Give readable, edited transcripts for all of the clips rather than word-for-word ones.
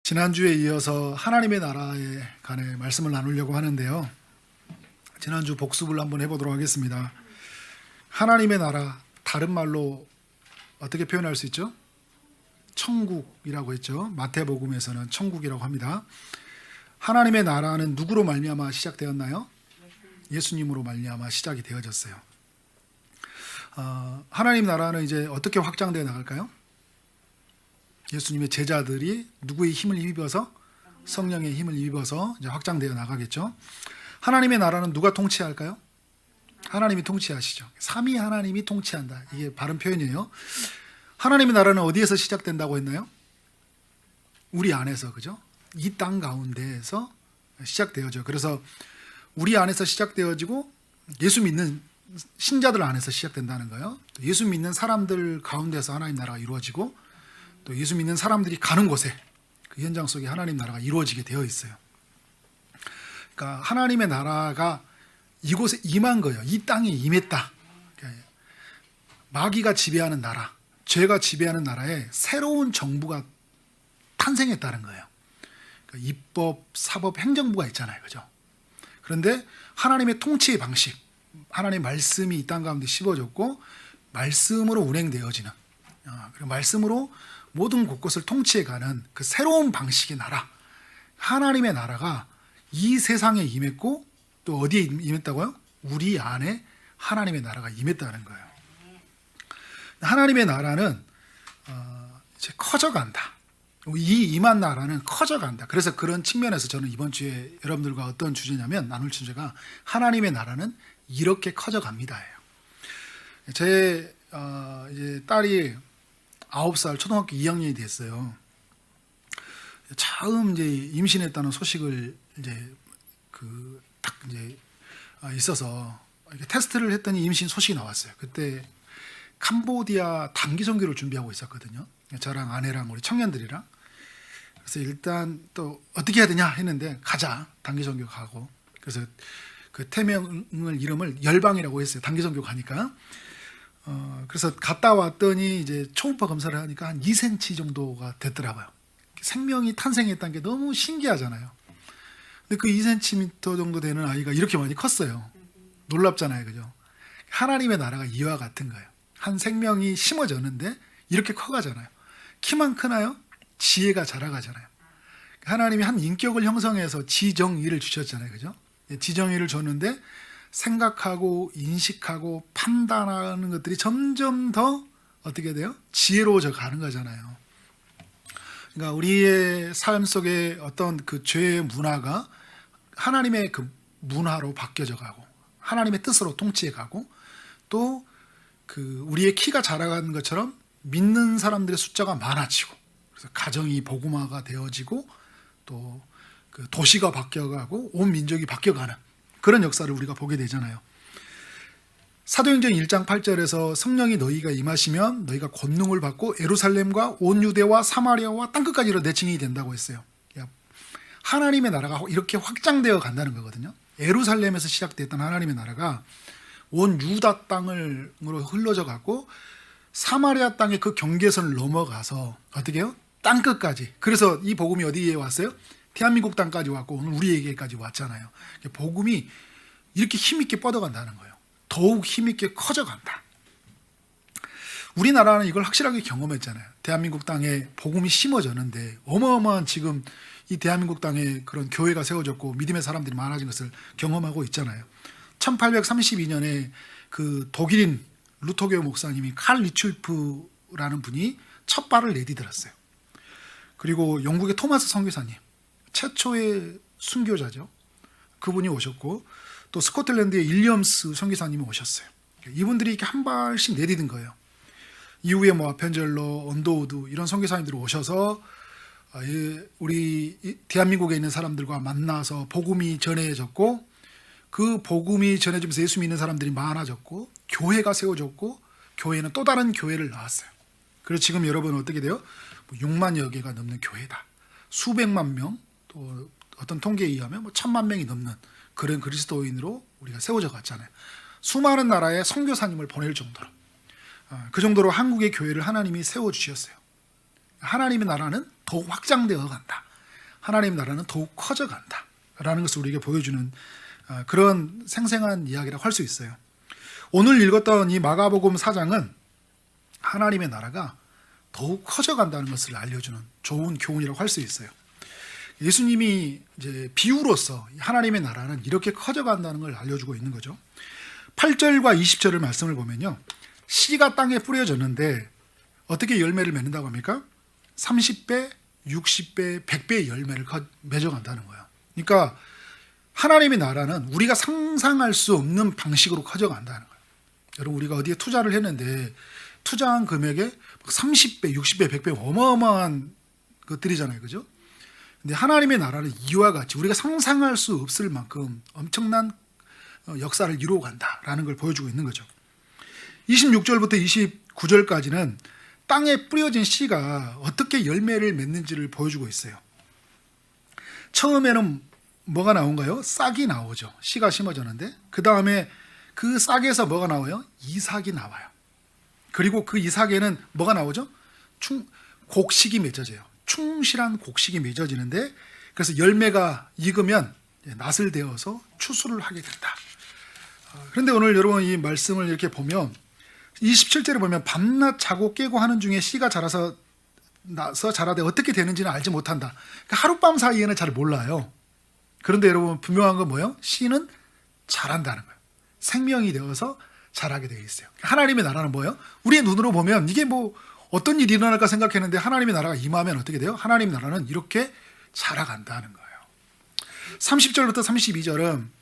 지난주에 이어서 하나님의 나라에 관해 말씀을 나누려고 하는데요. 지난주 복습을 한번 해보도록 하겠습니다. 하나님의 나라, 다른 말로 어떻게 표현할 수 있죠? 천국이라고 했죠. 마태복음에서는 천국이라고 합니다. 하나님의 나라는 누구로 말미암아 시작되었나요? 예수님으로 말미암아 시작이 되어졌어요. 하나님 나라는 이제 어떻게 확장되어 나갈까요? 예수님의 제자들이 누구의 힘을 입어서? 성령의 힘을 입어서 이제 확장되어 나가겠죠. 하나님의 나라는 누가 통치할까요? 하나님이 통치하시죠. 삼위 하나님이 통치한다. 이게 바른 표현이에요. 하나님의 나라는 어디에서 시작된다고 했나요? 우리 안에서, 그죠? 이 땅 가운데에서 시작되어져. 그래서 우리 안에서 시작되어지고 예수 믿는 신자들 안에서 시작된다는 거예요. 예수 믿는 사람들 가운데서 하나님 나라가 이루어지고 또 예수 믿는 사람들이 가는 곳에 그 현장 속에 하나님 나라가 이루어지게 되어 있어요. 그러니까 하나님의 나라가 이곳에 임한 거예요. 이 땅에 임했다. 마귀가 지배하는 나라, 죄가 지배하는 나라에 새로운 정부가 탄생했다는 거예요. 그러니까 입법, 사법, 행정부가 있잖아요. 그죠? 그런데 하나님의 통치의 방식, 하나님의 말씀이 이 땅 가운데 씹어졌고 말씀으로 운행되어지는, 그리고 말씀으로 모든 곳곳을 통치해가는 그 새로운 방식의 나라, 하나님의 나라가 이 세상에 임했고 또 어디에 임했다고요? 우리 안에 하나님의 나라가 임했다는 거예요. 하나님의 나라는 이제 커져간다. 이 임한 나라는 커져간다. 그래서 그런 측면에서 저는 이번 주에 여러분들과 어떤 주제냐면 나눌 주제가 하나님의 나라는 이렇게 커져갑니다예요. 제 이제 딸이 9살 초등학교 2학년이 됐어요. 처음 이제 임신했다는 소식을 이제 딱 이제 있어서 이렇게 테스트를 했더니 임신 소식이 나왔어요. 그때 캄보디아 단기 선교를 준비하고 있었거든요. 저랑 아내랑 우리 청년들이랑. 그래서 일단 또 어떻게 해야 되냐 했는데 가자, 단기 선교 가고. 그래서 그 태명을 이름을 열방이라고 했어요. 단기 선교 가니까. 그래서 갔다 왔더니 이제 초음파 검사를 하니까 한 2cm 정도가 됐더라고요. 생명이 탄생했다는 게 너무 신기하잖아요. 근데 그 2cm 정도 되는 아이가 이렇게 많이 컸어요. 놀랍잖아요. 그죠? 하나님의 나라가 이와 같은 거예요. 한 생명이 심어졌는데 이렇게 커가잖아요. 키만 크나요? 지혜가 자라가잖아요. 하나님이 한 인격을 형성해서 지정의를 주셨잖아요. 그죠? 지정의를 줬는데 생각하고 인식하고 판단하는 것들이 점점 더 어떻게 돼요? 지혜로워져 가는 거잖아요. 그러니까 우리의 삶 속에 어떤 그 죄의 문화가 하나님의 그 문화로 바뀌어져 가고 하나님의 뜻으로 통치해 가고 또 그 우리의 키가 자라가는 것처럼 믿는 사람들의 숫자가 많아지고 그래서 가정이 복음화가 되어지고 또 그 도시가 바뀌어가고 온 민족이 바뀌어가는 그런 역사를 우리가 보게 되잖아요. 사도행전 1장 8절에서 성령이 너희가 임하시면 너희가 권능을 받고 예루살렘과 온 유대와 사마리아와 땅끝까지 이르러 내 증인이 된다고 했어요. 하나님의 나라가 이렇게 확장되어 간다는 거거든요. 예루살렘에서 시작됐던 하나님의 나라가 온 유다 땅으로 흘러져 갔고 사마리아 땅의 그 경계선을 넘어가서 어떻게 해요? 땅끝까지. 그래서 이 복음이 어디에 왔어요? 대한민국 땅까지 왔고 오늘 우리에게까지 왔잖아요. 복음이 이렇게 힘있게 뻗어간다는 거예요. 더욱 힘있게 커져간다. 우리나라는 이걸 확실하게 경험했잖아요. 대한민국 땅에 복음이 심어졌는데 어마어마한 지금 이 대한민국 땅에 그런 교회가 세워졌고 믿음의 사람들이 많아진 것을 경험하고 있잖아요. 1832년에 그 독일인 루터교 목사님이 칼 리출프라는 분이 첫 발을 내디딜었어요. 그리고 영국의 토마스 선교사님, 최초의 순교자죠. 그분이 오셨고 또 스코틀랜드의 윌리엄스 선교사님이 오셨어요. 이분들이 이렇게 한 발씩 내디딘 거예요. 이후에 뭐 아펜젤러, 언더우드 이런 선교사님들이 오셔서 우리 대한민국에 있는 사람들과 만나서 복음이 전해졌고 그 복음이 전해지면서 예수 믿는 사람들이 많아졌고 교회가 세워졌고 교회는 또 다른 교회를 낳았어요. 그래서 지금 여러분 어떻게 돼요? 6만여 개가 넘는 교회다. 수백만 명, 또 어떤 통계에 의하면 1000만 명이 넘는 그런 그리스도인으로 우리가 세워져 갔잖아요. 수많은 나라에 선교사님을 보낼 정도로 그 정도로 한국의 교회를 하나님이 세워주셨어요. 하나님의 나라는 더욱 확장되어 간다. 하나님 나라는 더욱 커져간다라는 것을 우리에게 보여주는 그런 생생한 이야기라고 할 수 있어요. 오늘 읽었던 이 마가복음 4장은 하나님의 나라가 더욱 커져간다는 것을 알려주는 좋은 교훈이라고 할 수 있어요. 예수님이 이제 비유로서 하나님의 나라는 이렇게 커져간다는 걸 알려주고 있는 거죠. 8절과 20절의 말씀을 보면요, 씨가 땅에 뿌려졌는데 어떻게 열매를 맺는다고 합니까? 30배, 60배, 100배의 열매를 맺어간다는 거예요. 그러니까 하나님의 나라는 우리가 상상할 수 없는 방식으로 커져간다는 거예요. 여러분, 우리가 어디에 투자를 했는데 투자한 금액에 30배, 60배, 100배 어마어마한 것들이잖아요. 그죠? 근데 하나님의 나라는 이와 같이 우리가 상상할 수 없을 만큼 엄청난 역사를 이루어 간다라는 걸 보여주고 있는 거죠. 26절부터 29절까지는 땅에 뿌려진 씨가 어떻게 열매를 맺는지를 보여주고 있어요. 처음에는 뭐가 나온가요? 싹이 나오죠. 씨가 심어졌는데 그 다음에 그 싹에서 뭐가 나와요? 이삭이 나와요. 그리고 그 이삭에는 뭐가 나오죠? 곡식이 맺어져요. 충실한 곡식이 맺어지는데, 그래서 열매가 익으면 낫을 되어서 추수를 하게 된다. 그런데 오늘 여러분 이 말씀을 이렇게 보면 27절에 보면 밤낮 자고 깨고 하는 중에 씨가 자라서 나서 자라되 어떻게 되는지는 알지 못한다. 그러니까 하룻밤 사이에는 잘 몰라요. 그런데 여러분 분명한 건 뭐예요? 씨는 자란다는 거예요. 생명이 되어서 자라게 되어 있어요. 하나님의 나라는 뭐예요? 우리의 눈으로 보면 이게 뭐 어떤 일이 일어날까 생각했는데 하나님의 나라가 임하면 어떻게 돼요? 하나님의 나라는 이렇게 자라간다는 거예요. 30절부터 32절은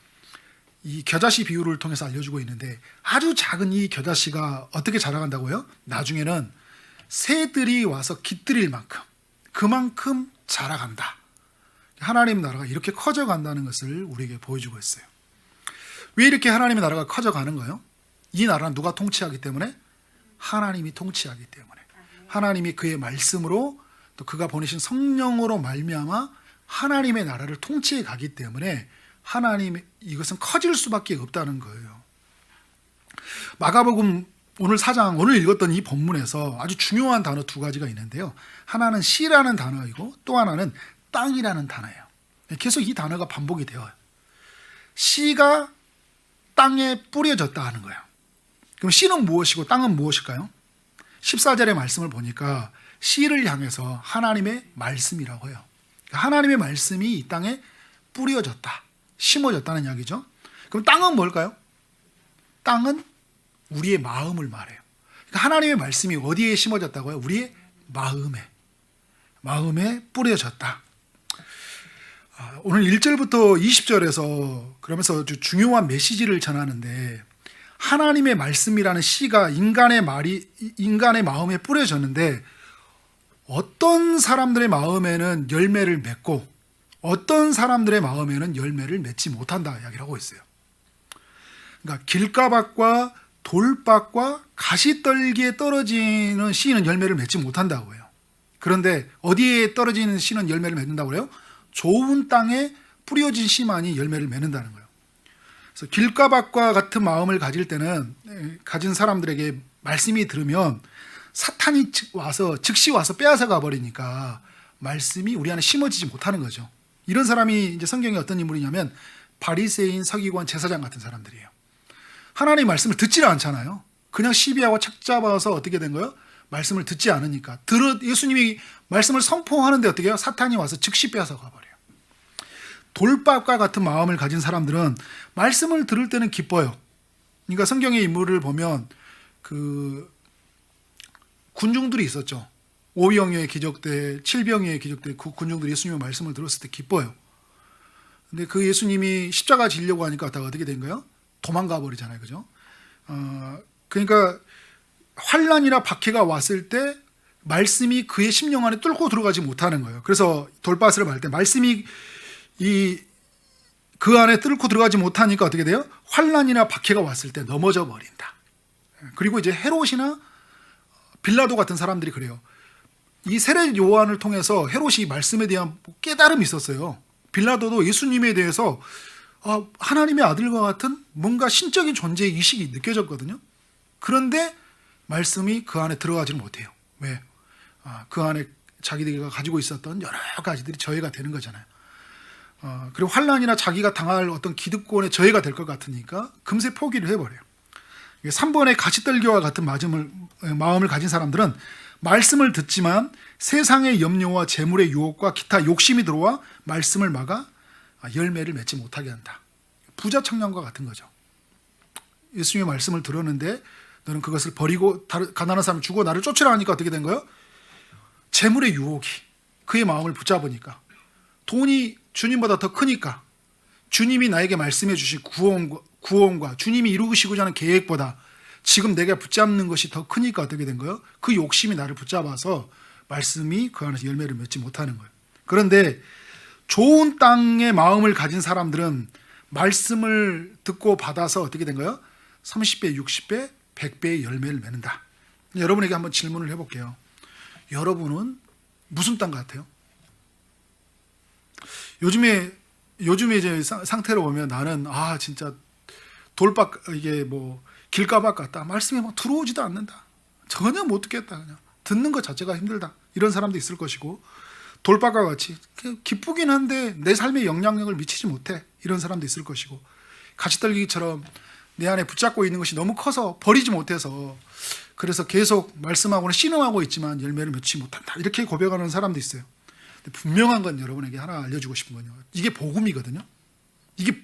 이 겨자씨 비유를 통해서 알려주고 있는데, 아주 작은 이 겨자씨가 어떻게 자라간다고요? 나중에는 새들이 와서 깃들일 만큼, 그만큼 자라간다. 하나님 나라가 이렇게 커져간다는 것을 우리에게 보여주고 있어요. 왜 이렇게 하나님의 나라가 커져가는 거예요? 이 나라는 누가 통치하기 때문에? 하나님이 통치하기 때문에. 하나님이 그의 말씀으로 또 그가 보내신 성령으로 말미암아 하나님의 나라를 통치해 가기 때문에 하나님, 이것은 커질 수밖에 없다는 거예요. 마가복음 오늘 4장, 오늘 읽었던 이 본문에서 아주 중요한 단어 두 가지가 있는데요. 하나는 씨라는 단어이고 또 하나는 땅이라는 단어예요. 계속 이 단어가 반복이 되어요. 씨가 땅에 뿌려졌다 하는 거예요. 그럼 씨는 무엇이고 땅은 무엇일까요? 14절의 말씀을 보니까 씨를 향해서 하나님의 말씀이라고 해요. 하나님의 말씀이 이 땅에 뿌려졌다, 심어졌다는 이야기죠. 그럼 땅은 뭘까요? 땅은 우리의 마음을 말해요. 그러니까 하나님의 말씀이 어디에 심어졌다고요? 우리의 마음에 뿌려졌다. 오늘 1절부터 20절에서 그러면서 아주 중요한 메시지를 전하는데, 하나님의 말씀이라는 씨가 인간의 마음에 뿌려졌는데 어떤 사람들의 마음에는 열매를 맺고 어떤 사람들의 마음에는 열매를 맺지 못한다 이야기를 하고 있어요. 그러니까 길가밭과 돌밭과 가시떨기에 떨어지는 씨는 열매를 맺지 못한다고 해요. 그런데 어디에 떨어지는 씨는 열매를 맺는다고 해요? 좋은 땅에 뿌려진 씨만이 열매를 맺는다는 거예요. 그래서 길가밭과 같은 마음을 가질 때는, 가진 사람들에게 말씀이 들으면 사탄이 즉시 와서 빼앗아 가버리니까 말씀이 우리 안에 심어지지 못하는 거죠. 이런 사람이 이제 성경에 어떤 인물이냐면 바리새인, 서기관, 제사장 같은 사람들이에요. 하나님의 말씀을 듣지를 않잖아요. 그냥 시비하고 책 잡아서 어떻게 된 거예요? 말씀을 듣지 않으니까. 예수님이 말씀을 선포하는데 어떻게 해요? 사탄이 와서 즉시 빼앗아 가버려요. 돌밭과 같은 마음을 가진 사람들은 말씀을 들을 때는 기뻐요. 그러니까 성경의 인물을 보면 그 군중들이 있었죠. 5병의 기적 때, 7병의 기적 때 그 군중들이 예수님의 말씀을 들었을 때 기뻐요. 근데 그 예수님이 십자가 지려고 하니까 다 어떻게 된 거예요? 도망가 버리잖아요. 그죠? 그러니까 환난이나 박해가 왔을 때 말씀이 그의 심령 안에 뚫고 들어가지 못하는 거예요. 그래서 돌밭을 말 때 말씀이 그 안에 뚫고 들어가지 못하니까 어떻게 돼요? 환난이나 박해가 왔을 때 넘어져 버린다. 그리고 이제 헤롯이나 빌라도 같은 사람들이 그래요. 이 세례 요한을 통해서 헤롯이 말씀에 대한 깨달음이 있었어요. 빌라도도 예수님에 대해서 하나님의 아들과 같은 뭔가 신적인 존재의 의식이 느껴졌거든요. 그런데 말씀이 그 안에 들어가지는 못해요. 왜? 그 안에 자기들이 가지고 있었던 여러 가지들이 저해가 되는 거잖아요. 그리고 환란이나 자기가 당할 어떤 기득권의 저해가 될 것 같으니까 금세 포기를 해버려요. 3번의 가시떨기와 같은 마음을 가진 사람들은 말씀을 듣지만 세상의 염려와 재물의 유혹과 기타 욕심이 들어와 말씀을 막아 열매를 맺지 못하게 한다. 부자 청년과 같은 거죠. 예수님의 말씀을 들었는데 너는 그것을 버리고 가난한 사람을 주고 나를 쫓으라 하니까 어떻게 된 거예요? 재물의 유혹이 그의 마음을 붙잡으니까, 돈이 주님보다 더 크니까, 주님이 나에게 말씀해 주신 구원과 주님이 이루시고자 하는 계획보다 지금 내가 붙잡는 것이 더 크니까 어떻게 된 거예요? 그 욕심이 나를 붙잡아서 말씀이 그 안에서 열매를 맺지 못하는 거예요. 그런데 좋은 땅의 마음을 가진 사람들은 말씀을 듣고 받아서 어떻게 된 거예요? 30배, 60배, 100배의 열매를 맺는다. 여러분에게 한번 질문을 해볼게요. 여러분은 무슨 땅 같아요? 요즘에 이제 상태로 보면 나는 진짜 이게 길가박 같다. 말씀이 들어오지도 않는다. 전혀 못 듣겠다. 그냥 듣는 것 자체가 힘들다. 이런 사람도 있을 것이고, 돌박과 같이 기쁘긴 한데 내 삶에 영향력을 미치지 못해. 이런 사람도 있을 것이고, 가시떨기처럼 내 안에 붙잡고 있는 것이 너무 커서 버리지 못해서 그래서 계속 말씀하고는 씨름하고 있지만 열매를 맺지 못한다. 이렇게 고백하는 사람도 있어요. 근데 분명한 건 여러분에게 하나 알려주고 싶은 건요. 이게 복음이거든요. 이게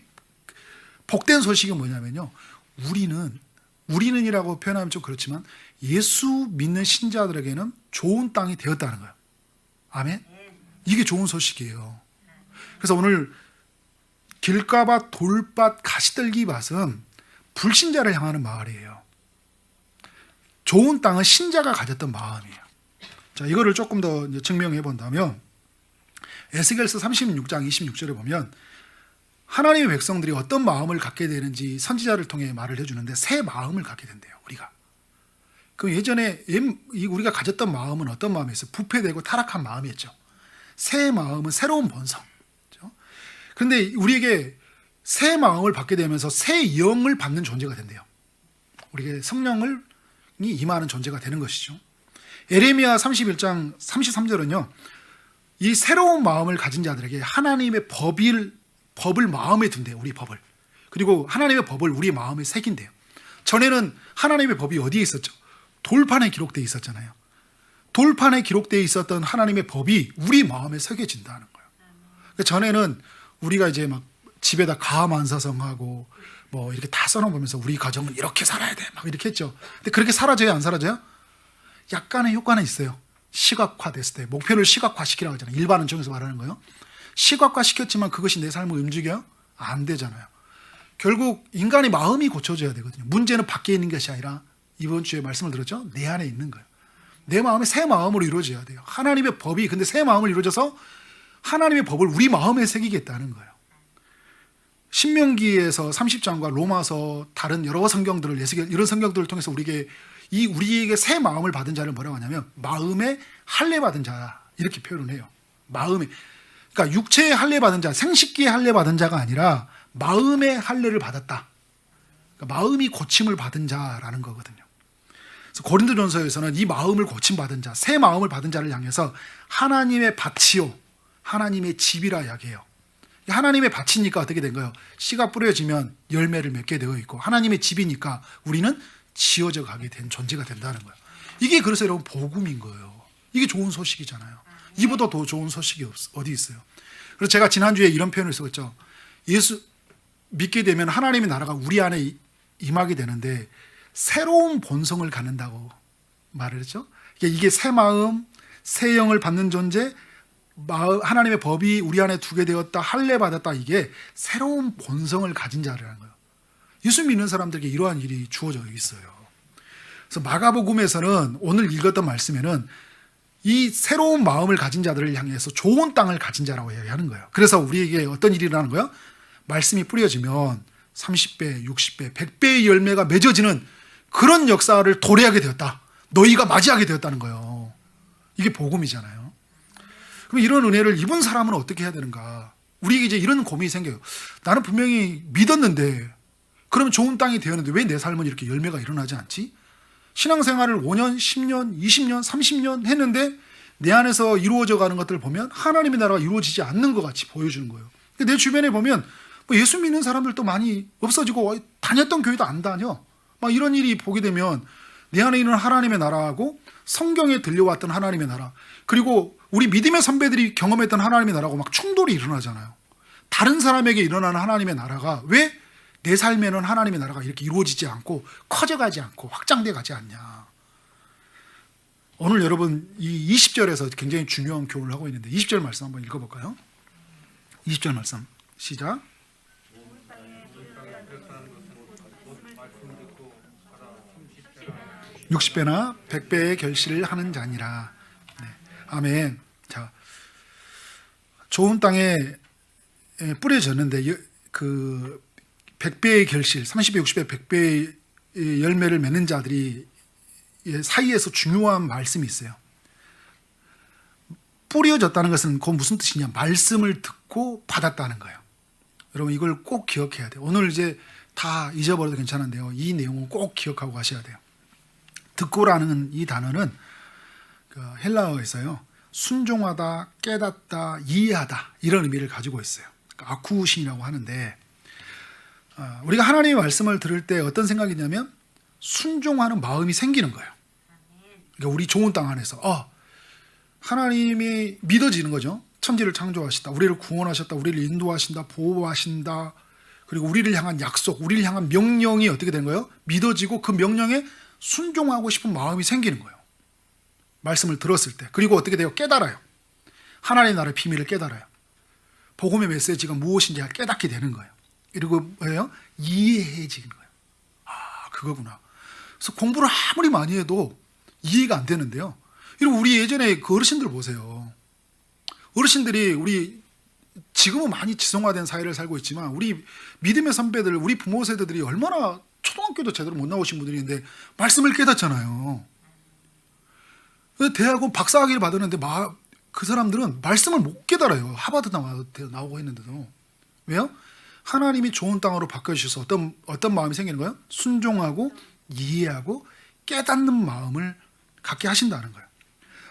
복된 소식이 뭐냐면요. 우리는이라고 표현하면 좀 그렇지만 예수 믿는 신자들에게는 좋은 땅이 되었다는 거예요. 아멘? 이게 좋은 소식이에요. 그래서 오늘 길가밭, 돌밭, 가시떨기 밭은 불신자를 향하는 말이에요. 좋은 땅은 신자가 가졌던 마음이에요. 자, 이거를 조금 더 이제 증명해 본다면 에스겔서 36장 26절에 보면 하나님의 백성들이 어떤 마음을 갖게 되는지 선지자를 통해 말을 해주는데 새 마음을 갖게 된대요. 우리가. 그럼 예전에 우리가 가졌던 마음은 어떤 마음이었어요? 부패되고 타락한 마음이었죠. 새 마음은 새로운 본성. 그런데 우리에게 새 마음을 받게 되면서 새 영을 받는 존재가 된대요. 우리에게 성령이 임하는 존재가 되는 것이죠. 에레미야 31장 33절은요. 이 새로운 마음을 가진 자들에게 하나님의 법을 마음에 둔대요. 우리 법을. 그리고 하나님의 법을 우리 마음에 새긴대요. 전에는 하나님의 법이 어디에 있었죠? 돌판에 기록되어 있었잖아요. 돌판에 기록되어 있었던 하나님의 법이 우리 마음에 새겨진다는 거예요. 그러니까 전에는 우리가 이제 막 집에다 가만사성하고 이렇게 다 써놓으면서 우리 가정은 이렇게 살아야 돼 막 이렇게 했죠. 근데 그렇게 사라져요? 안 사라져요? 약간의 효과는 있어요. 시각화됐을 때 목표를 시각화시키라고 하잖아요. 일반은 중에서 말하는 거예요. 시각화시켰지만 그것이 내 삶을 움직여요? 안 되잖아요. 결국 인간의 마음이 고쳐져야 되거든요. 문제는 밖에 있는 것이 아니라 이번 주에 말씀을 들었죠? 내 안에 있는 거예요. 내 마음이 새 마음으로 이루어져야 돼요. 하나님의 법이 근데 새 마음을 이루어져서 하나님의 법을 우리 마음에 새기겠다는 거예요. 신명기에서 30장과 로마서 다른 여러 성경들을 이런 성경들을 통해서 우리에게 새 마음을 받은 자를 뭐라고 하냐면 마음에 할례 받은 자 이렇게 표현을 해요. 마음에 그러니까 육체의 할례 받은 자, 생식기의 할례 받은 자가 아니라 마음의 할례를 받았다. 그러니까 마음이 고침을 받은 자라는 거거든요. 그래서 고린도전서에서는 이 마음을 고침받은 자, 새 마음을 받은 자를 향해서 하나님의 밭이요, 하나님의 집이라 이야기해요. 하나님의 밭이니까 어떻게 된 거예요? 씨가 뿌려지면 열매를 맺게 되어 있고 하나님의 집이니까 우리는 지어져 가게 된 존재가 된다는 거예요. 이게 그래서 여러분 복음인 거예요. 이게 좋은 소식이잖아요. 이보다 더 좋은 소식이 어디 있어요? 그래서 제가 지난주에 이런 표현을 썼죠. 예수 믿게 되면 하나님의 나라가 우리 안에 임하게 되는데 새로운 본성을 갖는다고 말을 했죠. 이게 새 마음, 새 영을 받는 존재, 하나님의 법이 우리 안에 두게 되었다, 할례 받았다. 이게 새로운 본성을 가진 자라는 거예요. 예수 믿는 사람들에게 이러한 일이 주어져 있어요. 그래서 마가복음에서는 오늘 읽었던 말씀에는 이 새로운 마음을 가진 자들을 향해서 좋은 땅을 가진 자라고 얘기하는 거예요. 그래서 우리에게 어떤 일이 일어나는 거예요? 말씀이 뿌려지면 30배, 60배, 100배의 열매가 맺어지는 그런 역사를 도래하게 되었다. 너희가 맞이하게 되었다는 거예요. 이게 복음이잖아요. 그럼 이런 은혜를 입은 사람은 어떻게 해야 되는가? 우리에게 이제 이런 고민이 생겨요. 나는 분명히 믿었는데 그러면 좋은 땅이 되었는데 왜 내 삶은 이렇게 열매가 일어나지 않지? 신앙생활을 5년, 10년, 20년, 30년 했는데 내 안에서 이루어져 가는 것들을 보면 하나님의 나라가 이루어지지 않는 것 같이 보여주는 거예요. 내 주변에 보면 뭐 예수 믿는 사람들도 많이 없어지고 다녔던 교회도 안 다녀. 막 이런 일이 보게 되면 내 안에 있는 하나님의 나라하고 성경에 들려왔던 하나님의 나라, 그리고 우리 믿음의 선배들이 경험했던 하나님의 나라하고 막 충돌이 일어나잖아요. 다른 사람에게 일어나는 하나님의 나라가 왜 내 삶에는 하나님의 나라가 이렇게 이루어지지 않고 커져가지 않고 확장돼 가지 않냐. 오늘 여러분 이 20절에서 굉장히 중요한 교훈을 하고 있는데 20절 말씀 한번 읽어볼까요? 20절 말씀 시작. 60배나 100배의 결실을 하는 자니라. 네. 아멘. 자, 좋은 땅에 뿌려졌는데 그 100배의 결실, 30배, 60배, 100배의 열매를 맺는 자들이 사이에서 중요한 말씀이 있어요. 뿌려졌다는 것은 그 무슨 뜻이냐? 말씀을 듣고 받았다는 거예요. 여러분 이걸 꼭 기억해야 돼요. 오늘 이제 다 잊어버려도 괜찮은데요. 이 내용은 꼭 기억하고 가셔야 돼요. 듣고라는 이 단어는 헬라어에서요, 순종하다, 깨닫다, 이해하다 이런 의미를 가지고 있어요. 그러니까 아쿠신이라고 하는데, 우리가 하나님의 말씀을 들을 때 어떤 생각이 냐면 순종하는 마음이 생기는 거예요. 그러니까 우리 좋은 땅 안에서 하나님이 믿어지는 거죠. 천지를 창조하셨다, 우리를 구원하셨다, 우리를 인도하신다, 보호하신다, 그리고 우리를 향한 약속, 우리를 향한 명령이 어떻게 되는 거예요? 믿어지고 그 명령에 순종하고 싶은 마음이 생기는 거예요. 말씀을 들었을 때. 그리고 어떻게 돼요? 깨달아요. 하나님의 나라의 비밀을 깨달아요. 복음의 메시지가 무엇인지 깨닫게 되는 거예요. 그리고 뭐예요? 이해해지는 거예요. 그거구나. 그래서 공부를 아무리 많이 해도 이해가 안 되는데요. 그리고 우리 예전에 그 어르신들 보세요. 어르신들이 우리 지금은 많이 지성화된 사회를 살고 있지만 우리 믿음의 선배들, 우리 부모 세대들이 얼마나 초등학교도 제대로 못 나오신 분들인데 말씀을 깨닫잖아요. 대학원 박사학위를 받았는데 그 사람들은 말씀을 못 깨달아요. 하버드 나오고 했는데도. 왜요? 하나님이 좋은 땅으로 바꿔주셔서 어떤 마음이 생기는 거예요? 순종하고 이해하고 깨닫는 마음을 갖게 하신다는 거예요.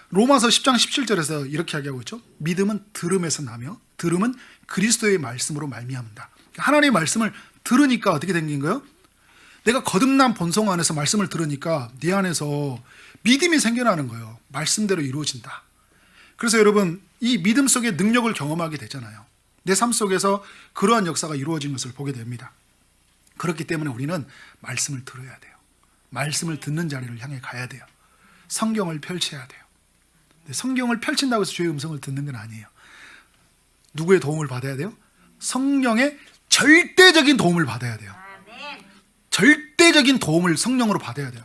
로마서 10장 17절에서 이렇게 이야기하고 있죠. 믿음은 들음에서 나며 들음은 그리스도의 말씀으로 말미암는다. 하나님의 말씀을 들으니까 어떻게 생긴 거예요? 내가 거듭난 본성 안에서 말씀을 들으니까 내 안에서 믿음이 생겨나는 거예요. 말씀대로 이루어진다. 그래서 여러분 이 믿음 속의 능력을 경험하게 되잖아요. 내 삶 속에서 그러한 역사가 이루어진 것을 보게 됩니다. 그렇기 때문에 우리는 말씀을 들어야 돼요. 말씀을 듣는 자리를 향해 가야 돼요. 성경을 펼쳐야 돼요. 성경을 펼친다고 해서 주의 음성을 듣는 건 아니에요. 누구의 도움을 받아야 돼요? 성령의 절대적인 도움을 받아야 돼요. 절대적인 도움을 성령으로 받아야 돼요.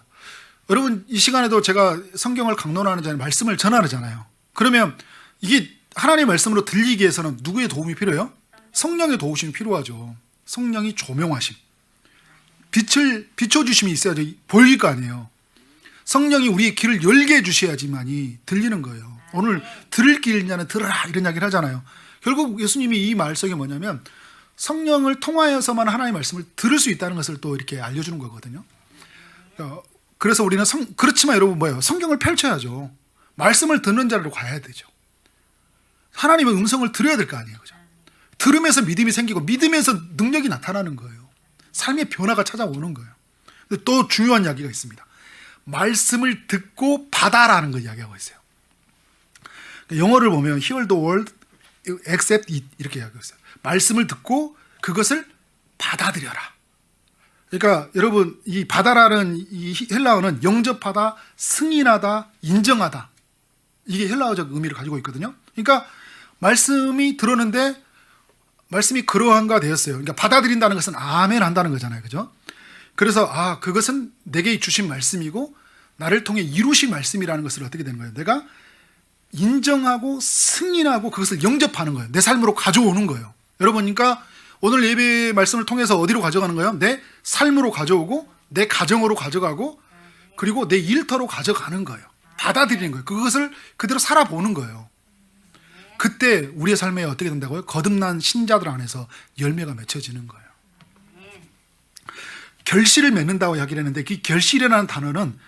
여러분 이 시간에도 제가 성경을 강론하는 자는 말씀을 전하잖아요. 그러면 이게 하나님의 말씀으로 들리기 위해서는 누구의 도움이 필요해요? 성령의 도우심이 필요하죠. 성령이 조명하심, 빛을 비춰주심이 있어야지 보일 거 아니에요. 성령이 우리의 귀를 열게 해주셔야지만이 들리는 거예요. 오늘 들을 길냐는 들으라 이런 이야기를 하잖아요. 결국 예수님이 이 말 속에 뭐냐면 성령을 통하여서만 하나님의 말씀을 들을 수 있다는 것을 또 이렇게 알려주는 거거든요. 그래서 우리는 그렇지만 여러분 뭐예요? 성경을 펼쳐야죠. 말씀을 듣는 자리로 가야 되죠. 하나님의 음성을 들어야 될 거 아니에요. 그죠? 들으면서 믿음이 생기고 믿으면서 능력이 나타나는 거예요. 삶의 변화가 찾아오는 거예요. 근데 또 중요한 이야기가 있습니다. 말씀을 듣고 받아라는 걸 이야기하고 있어요. 영어를 보면 hear the word, accept it 이렇게 이야기하고 있어요. 말씀을 듣고 그것을 받아들여라. 그러니까 여러분 이 받아라는 이 헬라어는 영접하다, 승인하다, 인정하다. 이게 헬라어적 의미를 가지고 있거든요. 그러니까 말씀이 들었는데 말씀이 그러한가 되었어요. 그러니까 받아들인다는 것은 아멘 한다는 거잖아요. 그죠? 그래서 그것은 내게 주신 말씀이고 나를 통해 이루신 말씀이라는 것을 어떻게 되는 거예요? 내가 인정하고 승인하고 그것을 영접하는 거예요. 내 삶으로 가져오는 거예요. 여러분 그러니까 오늘 예배 말씀을 통해서 어디로 가져가는 거예요? 내 삶으로 가져오고 내 가정으로 가져가고 그리고 내 일터로 가져가는 거예요. 받아들이는 거예요. 그것을 그대로 살아보는 거예요. 그때 우리의 삶에 어떻게 된다고요? 거듭난 신자들 안에서 열매가 맺혀지는 거예요. 결실을 맺는다고 이야기를 했는데 그 결실이라는 단어는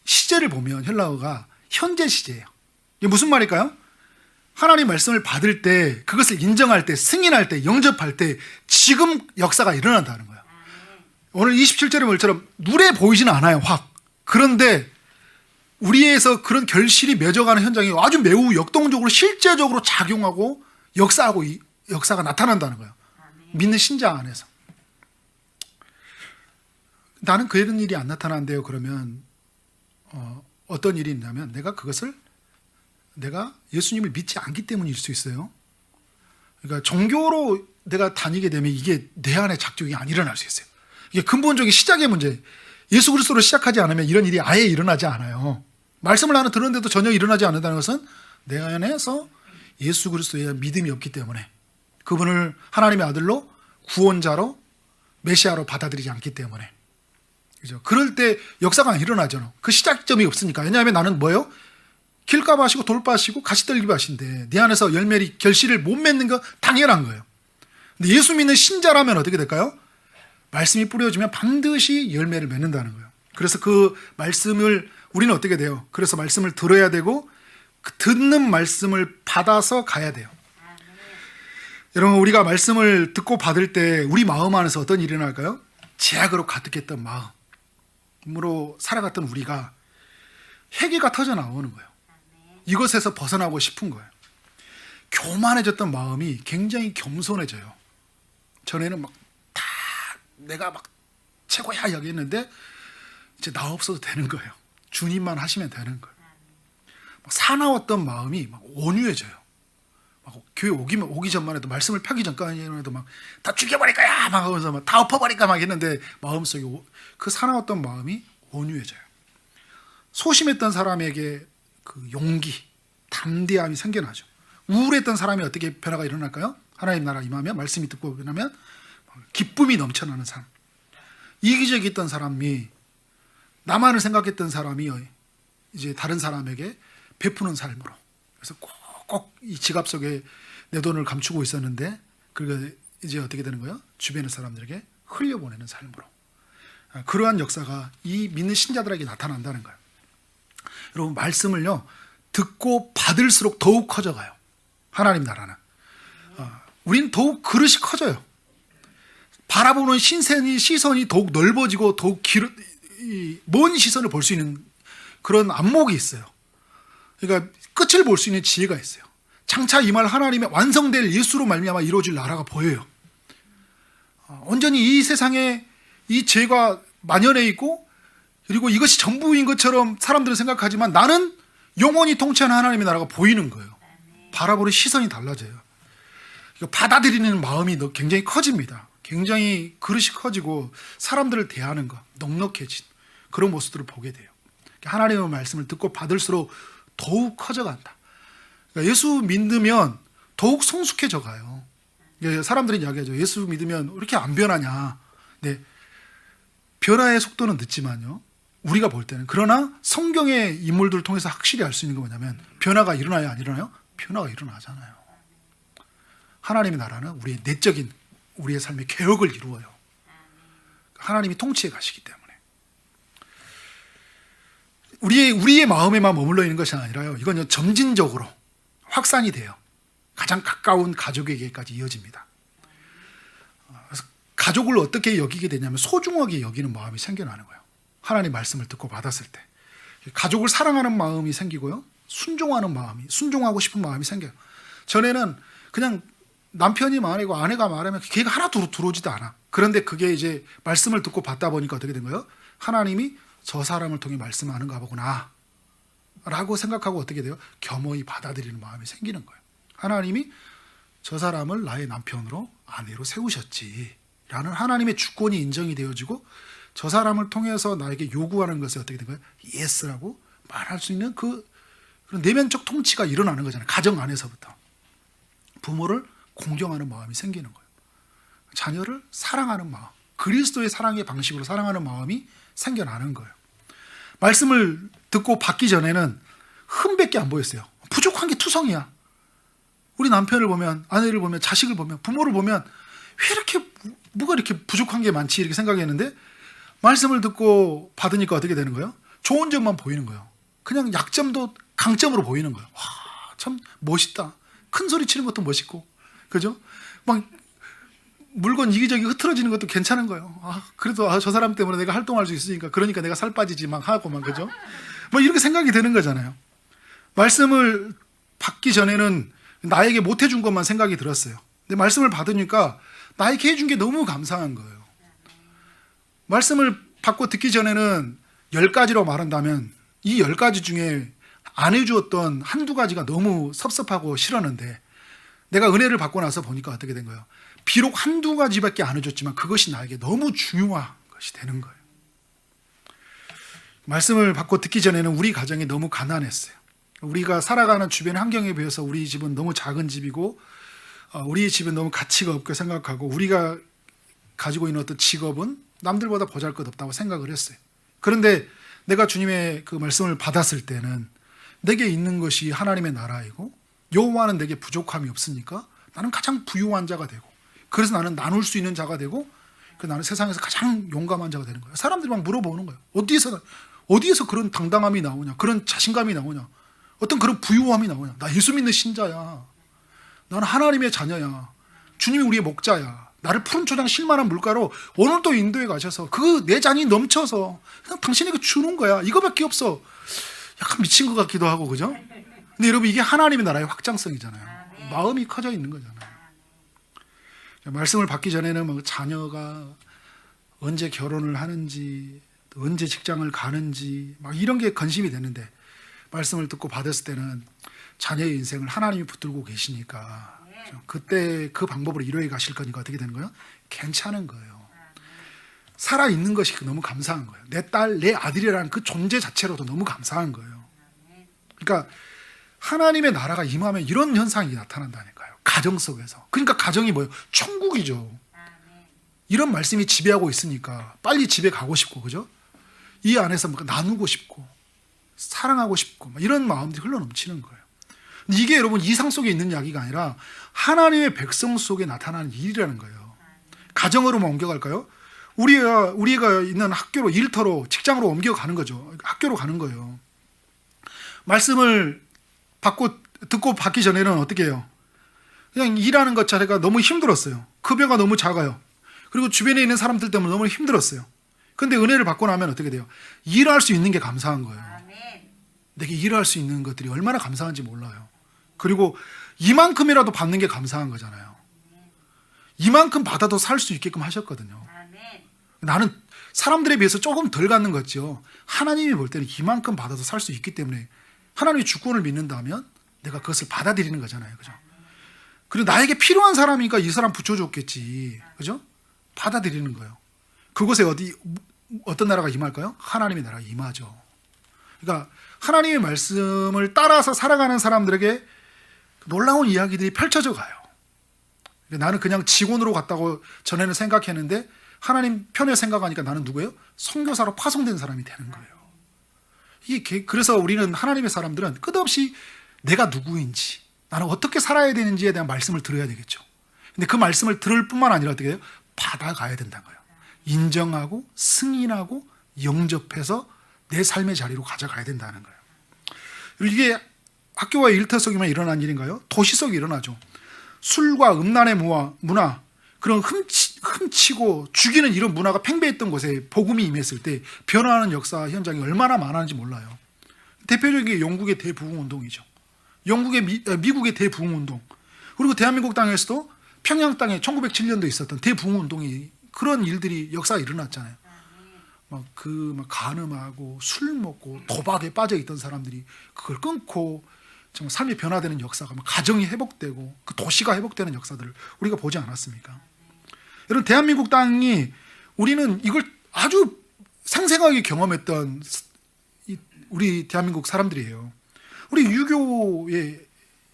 시제를 보면 헬라어가 현재 시제예요. 이게 무슨 말일까요? 하나님 말씀을 받을 때, 그것을 인정할 때, 승인할 때, 영접할 때 지금 역사가 일어난다는 거예요. 오늘 27절의 말처럼 눈에 보이지는 않아요, 확. 그런데 우리에서 그런 결실이 맺어가는 현장이 아주 매우 역동적으로 실제적으로 작용하고 역사하고 역사가 나타난다는 거예요. 믿는 신자 안에서. 나는 그런 일이 안 나타난대요. 그러면 어떤 일이 있냐면 내가 예수님을 믿지 않기 때문일 수 있어요. 그러니까 종교로 내가 다니게 되면 이게 내 안에 작동이 안 일어날 수 있어요. 이게 근본적인 시작의 문제. 예수 그리스도로 시작하지 않으면 이런 일이 아예 일어나지 않아요. 말씀을 나는 들었는데도 전혀 일어나지 않는다는 것은 내 안에서 예수 그리스도에 대한 믿음이 없기 때문에, 그분을 하나님의 아들로 구원자로 메시아로 받아들이지 않기 때문에, 그죠? 그럴 때 역사가 안 일어나잖아. 그 시작점이 없으니까. 왜냐하면 나는 뭐예요? 길가밭이고 돌밭이고 가시떨기밭인데 내 안에서 열매를 결실을 못 맺는 거 당연한 거예요. 근데 예수 믿는 신자라면 어떻게 될까요? 말씀이 뿌려지면 반드시 열매를 맺는다는 거예요. 그래서 그 말씀을 우리는 어떻게 돼요? 그래서 말씀을 들어야 되고 그 듣는 말씀을 받아서 가야 돼요. 여러분, 우리가 말씀을 듣고 받을 때 우리 마음 안에서 어떤 일이 일어날까요? 죄악으로 가득했던 마음으로 살아갔던 우리가 회개가 터져 나오는 거예요. 이것에서 벗어나고 싶은 거예요. 교만해졌던 마음이 굉장히 겸손해져요. 전에는 막 다 내가 막 최고야 여기 했는데 이제 나 없어도 되는 거예요. 주님만 하시면 되는 거예요. 막 사나웠던 마음이 막 온유해져요. 막 교회 오기 전만 해도, 말씀을 펴기 전까지만 해도 막 다 죽여버릴 거야 막 하면서 막 다 엎어버릴까 막 했는데 마음속에 그 사나웠던 마음이 온유해져요. 소심했던 사람에게 그 용기, 담대함이 생겨나죠. 우울했던 사람이 어떻게 변화가 일어날까요? 하나님 나라 임하면, 말씀이 듣고 변하면 기쁨이 넘쳐나는 삶. 이기적이었던 사람이, 나만을 생각했던 사람이 이제 다른 사람에게 베푸는 삶으로. 그래서 꼭 이 지갑 속에 내 돈을 감추고 있었는데 그게 이제 어떻게 되는 거예요? 주변의 사람들에게 흘려보내는 삶으로. 그러한 역사가 이 믿는 신자들에게 나타난다는 거예요. 여러분, 말씀을요 듣고 받을수록 더욱 커져가요. 하나님 나라는 우리는 더욱 그릇이 커져요. 바라보는 시선이 더욱 넓어지고 더욱 먼 시선을 볼 수 있는 그런 안목이 있어요. 그러니까 끝을 볼 수 있는 지혜가 있어요. 장차 이 말 하나님의 완성될 예수로 말미암아 이루어질 나라가 보여요. 온전히 이 세상에 이 죄가 만연해 있고, 그리고 이것이 전부인 것처럼 사람들은 생각하지만 나는 영원히 통치하는 하나님의 나라가 보이는 거예요. 바라보는 시선이 달라져요. 받아들이는 마음이 굉장히 커집니다. 굉장히 그릇이 커지고 사람들을 대하는 것, 넉넉해진 그런 모습들을 보게 돼요. 하나님의 말씀을 듣고 받을수록 더욱 커져간다. 그러니까 예수 믿으면 더욱 성숙해져 가요. 사람들이 이야기하죠. 예수 믿으면 왜 이렇게 안 변하냐. 네, 변화의 속도는 늦지만요, 우리가 볼 때는. 그러나 성경의 인물들을 통해서 확실히 알 수 있는 건 뭐냐면, 변화가 일어나요, 안 일어나요? 변화가 일어나잖아요. 하나님의 나라는 우리의 내적인 우리의 삶의 개혁을 이루어요. 하나님이 통치해 가시기 때문에. 우리의 마음에만 머물러 있는 것이 아니라요, 이건 점진적으로 확산이 돼요. 가장 가까운 가족에게까지 이어집니다. 그래서 가족을 어떻게 여기게 되냐면 소중하게 여기는 마음이 생겨나는 거예요. 하나님 말씀을 듣고 받았을 때 가족을 사랑하는 마음이 생기고요, 순종하고 싶은 마음이 생겨요. 전에는 그냥 남편이 말하고 아내가 말하면 걔가 하나도 들어오지도 않아. 그런데 그게 이제 말씀을 듣고 받다 보니까 어떻게 된 거예요? 하나님이 저 사람을 통해 말씀하는가 보구나 라고 생각하고 어떻게 돼요? 겸허히 받아들이는 마음이 생기는 거예요. 하나님이 저 사람을 나의 남편으로, 아내로 세우셨지 라는 하나님의 주권이 인정이 되어지고, 저 사람을 통해서 나에게 요구하는 것에 어떻게 된 거예요? 예스라고 말할 수 있는 그런 내면적 통치가 일어나는 거잖아요. 가정 안에서부터. 부모를 공경하는 마음이 생기는 거예요. 자녀를 사랑하는 마음, 그리스도의 사랑의 방식으로 사랑하는 마음이 생겨나는 거예요. 말씀을 듣고 받기 전에는 흠밖에 안 보였어요. 부족한 게 투성이야. 우리 남편을 보면, 아내를 보면, 자식을 보면, 부모를 보면 왜 이렇게 뭐가 이렇게 부족한 게 많지 이렇게 생각했는데, 말씀을 듣고 받으니까 어떻게 되는 거예요? 좋은 점만 보이는 거예요. 그냥 약점도 강점으로 보이는 거예요. 와, 참 멋있다. 큰 소리 치는 것도 멋있고, 그죠? 막 물건 이기저기 흐트러지는 것도 괜찮은 거예요. 그래도 저 사람 때문에 내가 활동할 수 있으니까, 그러니까 내가 살 빠지지 막 하고만, 그죠? 뭐 이렇게 생각이 되는 거잖아요. 말씀을 받기 전에는 나에게 못 해준 것만 생각이 들었어요. 근데 말씀을 받으니까 나에게 해준 게 너무 감사한 거예요. 말씀을 받고 듣기 전에는 10가지로 말한다면 이 10가지 중에 안 해주었던 한두 가지가 너무 섭섭하고 싫었는데, 내가 은혜를 받고 나서 보니까 어떻게 된 거예요? 비록 한두 가지밖에 안 해줬지만 그것이 나에게 너무 중요한 것이 되는 거예요. 말씀을 받고 듣기 전에는 우리 가정이 너무 가난했어요. 우리가 살아가는 주변 환경에 비해서 우리 집은 너무 작은 집이고, 우리 집은 너무 가치가 없게 생각하고, 우리가 가지고 있는 어떤 직업은 남들보다 보잘것없다고 생각을 했어요. 그런데 내가 주님의 그 말씀을 받았을 때는 내게 있는 것이 하나님의 나라이고, 여호와는 내게 부족함이 없으니까 나는 가장 부유한 자가 되고, 그래서 나는 나눌 수 있는 자가 되고, 나는 세상에서 가장 용감한 자가 되는 거예요. 사람들이 막 물어보는 거예요. 어디에서 그런 당당함이 나오냐, 그런 자신감이 나오냐, 어떤 그런 부유함이 나오냐. 나 예수 믿는 신자야. 나는 하나님의 자녀야. 주님이 우리의 목자야. 나를 푸른 초장 쉴만한 물가로 오늘도 인도에 가셔서 그 내 잔이 넘쳐서 그냥 당신에게 주는 거야. 이거밖에 없어. 약간 미친 것 같기도 하고, 그죠? 근데 여러분, 이게 하나님의 나라의 확장성이잖아요. 마음이 커져 있는 거잖아요. 말씀을 받기 전에는 뭐 자녀가 언제 결혼을 하는지, 언제 직장을 가는지 막 이런 게 관심이 되는데, 말씀을 듣고 받았을 때는 자녀의 인생을 하나님이 붙들고 계시니까 그때 그 방법으로 이루어 가실 거니까 어떻게 되는 거예요? 괜찮은 거예요. 살아있는 것이 너무 감사한 거예요. 내 딸, 내 아들이라는 그 존재 자체로도 너무 감사한 거예요. 그러니까 하나님의 나라가 임하면 이런 현상이 나타난다니까요. 가정 속에서. 그러니까 가정이 뭐예요? 천국이죠. 이런 말씀이 지배하고 있으니까 빨리 집에 가고 싶고, 그죠? 이 안에서 뭔가 나누고 싶고 사랑하고 싶고 이런 마음들이 흘러넘치는 거예요. 이게 여러분 이상 속에 있는 이야기가 아니라 하나님의 백성 속에 나타나는 일이라는 거예요. 가정으로만 옮겨갈까요? 우리가 있는 학교로, 일터로, 직장으로 옮겨가는 거죠. 학교로 가는 거예요. 말씀을 듣고 받기 전에는 어떻게 해요? 그냥 일하는 것 자체가 너무 힘들었어요. 급여가 너무 작아요. 그리고 주변에 있는 사람들 때문에 너무 힘들었어요. 근데 은혜를 받고 나면 어떻게 돼요? 일할 수 있는 게 감사한 거예요. 내게 일할 수 있는 것들이 얼마나 감사한지 몰라요. 그리고 이만큼이라도 받는 게 감사한 거잖아요. 이만큼 받아도 살 수 있게끔 하셨거든요. 나는 사람들에 비해서 조금 덜 갖는 거죠. 하나님이 볼 때는 이만큼 받아도 살 수 있기 때문에 하나님의 주권을 믿는다면 내가 그것을 받아들이는 거잖아요. 그죠? 그리고 나에게 필요한 사람이니까 이 사람 붙여줬겠지. 그죠? 받아들이는 거예요. 그곳에 어떤 나라가 임할까요? 하나님의 나라가 임하죠. 그러니까 하나님의 말씀을 따라서 살아가는 사람들에게 놀라운 이야기들이 펼쳐져 가요. 나는 그냥 직원으로 갔다고 전에는 생각했는데 하나님 편에 생각하니까 나는 누구예요? 선교사로 파송된 사람이 되는 거예요. 그래서 우리는 하나님의 사람들은 끝없이 내가 누구인지, 나는 어떻게 살아야 되는지에 대한 말씀을 들어야 되겠죠. 근데 그 말씀을 들을 뿐만 아니라 어떻게 해요? 받아가야 된다는 거예요. 인정하고 승인하고 영접해서 내 삶의 자리로 가져가야 된다는 거예요. 그리고 이게 학교와 일터 속에만 일어난 일인가요? 도시 속에 일어나죠. 술과 음란의 문화, 그런 훔치고 죽이는 이런 문화가 팽배했던 곳에 복음이 임했을 때 변화하는 역사 현장이 얼마나 많았는지 몰라요. 대표적인 게 영국의 대부흥운동이죠. 미국의 대부흥운동. 그리고 대한민국 땅에서도 평양 땅에 1907년도에 있었던 대부흥운동이, 그런 일들이 역사에 일어났잖아요. 막 간음하고 술 먹고 도박에 빠져 있던 사람들이 그걸 끊고 정말 삶이 변화되는 역사가, 가정이 회복되고 그 도시가 회복되는 역사들을 우리가 보지 않았습니까? 여러분, 대한민국 땅이, 우리는 이걸 아주 생생하게 경험했던 우리 대한민국 사람들이에요. 우리 유교의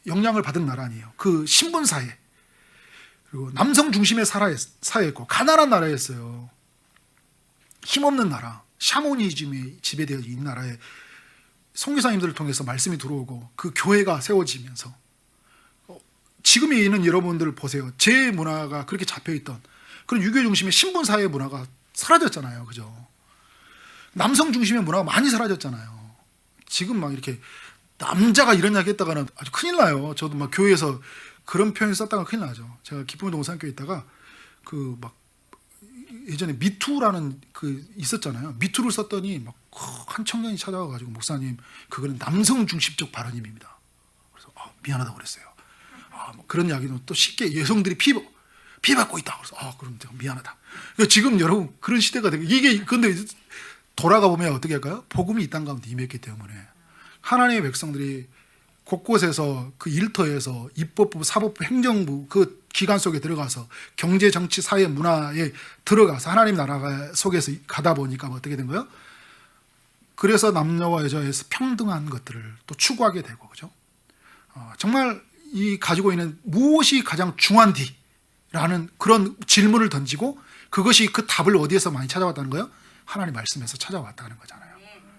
영향을 받은 나라 아니에요. 그 신분사회, 그리고 남성 중심의 사회였고 가난한 나라였어요. 힘없는 나라, 샤머니즘이 지배되어 있는 나라에 선교사님들을 통해서 말씀이 들어오고 그 교회가 세워지면서, 지금에 있는 여러분들 보세요. 제 문화가 그렇게 잡혀있던 그런 유교 중심의 신분사회 문화가 사라졌잖아요. 그죠? 남성 중심의 문화가 많이 사라졌잖아요. 지금 막 이렇게 남자가 이런 이야기 했다가는 아주 큰일 나요. 저도 막 교회에서 그런 표현을 썼다가 큰일 나죠. 제가 기쁨의 동산교회 있다가 그 막 예전에 미투라는 그 있었잖아요. 미투를 썼더니 막 한 청년이 찾아와가지고 목사님 그거는 남성 중심적 발언입니다. 그래서 미안하다고 그랬어요. 뭐 그런 이야기는 또 쉽게 여성들이 피받고 있다. 그래서 그럼 제가 미안하다. 그러니까 지금 여러분 그런 시대가 되고 이게 근데 돌아가 보면 어떻게 할까요? 복음이 이 땅 가운데 임했기 때문에 하나님의 백성들이 곳곳에서 그 일터에서 입법부, 사법부, 행정부 그 기관 속에 들어가서 경제, 정치, 사회, 문화에 들어가서 하나님 나라 속에서 가다 보니까 어떻게 된 거예요? 그래서 남녀와 여자에서 평등한 것들을 또 추구하게 되고, 그죠? 정말 이 가지고 있는 무엇이 가장 중요한디라는 그런 질문을 던지고 그것이 그 답을 어디에서 많이 찾아왔다는 거예요? 하나님 말씀에서 찾아왔다는 거잖아요.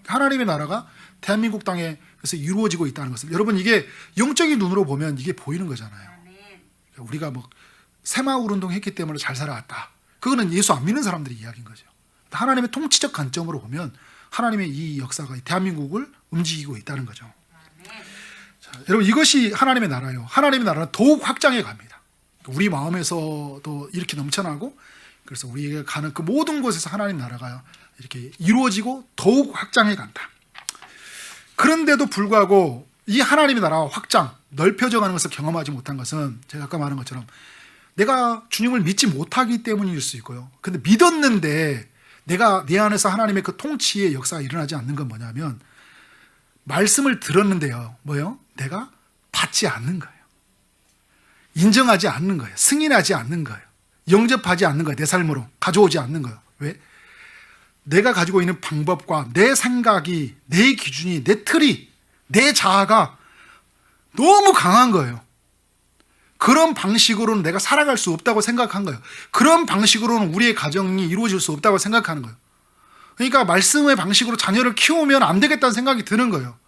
하나님의 나라가 대한민국 땅에 그래서 이루어지고 있다는 것을 여러분 이게 영적인 눈으로 보면 이게 보이는 거잖아요. 우리가 뭐 새마을 운동 했기 때문에 잘 살아왔다. 그거는 예수 안 믿는 사람들의 이야기인 거죠. 하나님의 통치적 관점으로 보면 하나님의 이 역사가 대한민국을 움직이고 있다는 거죠. 자, 여러분 이것이 하나님의 나라예요. 하나님의 나라는 더욱 확장해 갑니다. 우리 마음에서도 이렇게 넘쳐나고 그래서 우리가 가는 그 모든 곳에서 하나님 나라가 이렇게 이루어지고 더욱 확장해 간다. 그런데도 불구하고 이 하나님의 나라와 확장, 넓혀져 가는 것을 경험하지 못한 것은 제가 아까 말한 것처럼 내가 주님을 믿지 못하기 때문일 수 있고요. 근데 믿었는데 내가 내 안에서 하나님의 그 통치의 역사가 일어나지 않는 건 뭐냐면 말씀을 들었는데요. 뭐요? 내가 받지 않는 거예요. 인정하지 않는 거예요. 승인하지 않는 거예요. 영접하지 않는 거예요. 내 삶으로 가져오지 않는 거예요. 왜? 내가 가지고 있는 방법과 내 생각이, 내 기준이, 내 틀이, 내 자아가 너무 강한 거예요. 그런 방식으로는 내가 살아갈 수 없다고 생각한 거예요. 그런 방식으로는 우리의 가정이 이루어질 수 없다고 생각하는 거예요. 그러니까 말씀의 방식으로 자녀를 키우면 안 되겠다는 생각이 드는 거예요.